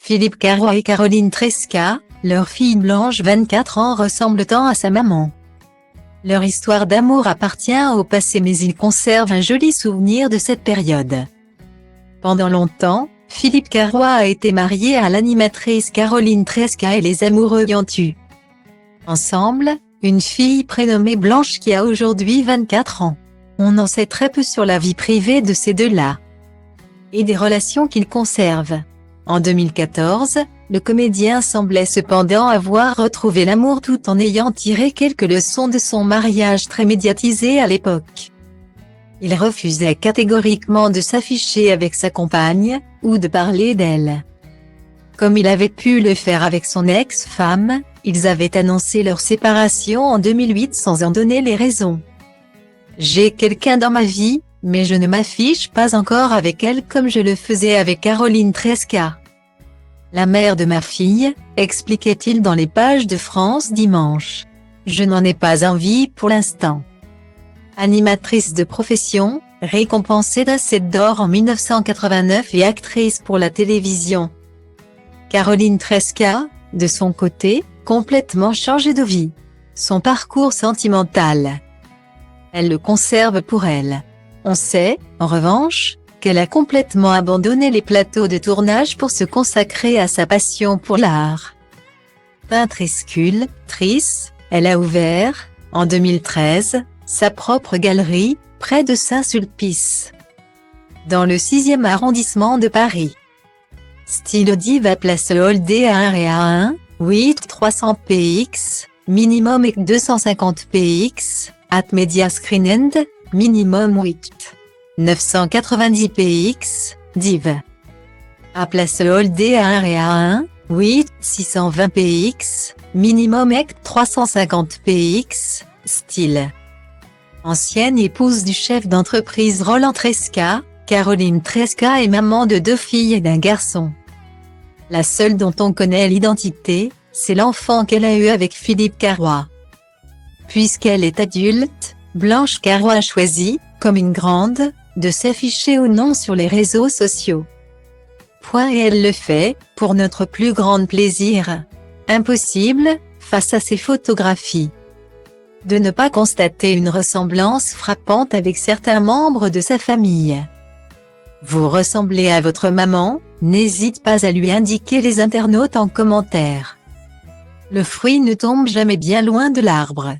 Philippe Carrois et Caroline Tresca, leur fille Blanche 24 ans ressemble tant à sa maman. Leur histoire d'amour appartient au passé mais ils conservent un joli souvenir de cette période. Pendant longtemps, Philippe Carrois a été marié à l'animatrice Caroline Tresca et les amoureux y ont eu ensemble une fille prénommée Blanche qui a aujourd'hui 24 ans. On en sait très peu sur la vie privée de ces deux-là et des relations qu'ils conservent. En 2014, le comédien semblait cependant avoir retrouvé l'amour tout en ayant tiré quelques leçons de son mariage très médiatisé à l'époque. Il refusait catégoriquement de s'afficher avec sa compagne, ou de parler d'elle. Comme il avait pu le faire avec son ex-femme, ils avaient annoncé leur séparation en 2008 sans en donner les raisons. « J'ai quelqu'un dans ma vie, mais je ne m'affiche pas encore avec elle comme je le faisais avec Caroline Tresca. La mère de ma fille, expliquait-il dans les pages de France Dimanche. Je n'en ai pas envie pour l'instant. » Animatrice de profession, récompensée d'Assiette d'or en 1989 et actrice pour la télévision. Caroline Tresca, de son côté, complètement changée de vie. Son parcours sentimental. Elle le conserve pour elle. On sait, en revanche, qu'elle a complètement abandonné les plateaux de tournage pour se consacrer à sa passion pour l'art. Peintre et sculptrice, elle a ouvert, en 2013, sa propre galerie, près de Saint-Sulpice, dans le 6e arrondissement de Paris. Style Diva Place Hall D1 REA1, 8 300 px, minimum et 250 px, at Media Screen End, minimum 8 990 px, div. À Place Hall D1 REA1, 8 620 px, minimum et 350 px, style. Ancienne épouse du chef d'entreprise Roland Tresca, Caroline Tresca est maman de 2 filles et d'un garçon. La seule dont on connaît l'identité, c'est l'enfant qu'elle a eu avec Philippe Carrois. Puisqu'elle est adulte, Blanche Carrois a choisi, comme une grande, de s'afficher ou non sur les réseaux sociaux. Et elle le fait, pour notre plus grand plaisir. Impossible, face à ces photographies, de ne pas constater une ressemblance frappante avec certains membres de sa famille. Vous ressemblez à votre maman, n'hésite pas à lui indiquer les internautes en commentaire. Le fruit ne tombe jamais bien loin de l'arbre.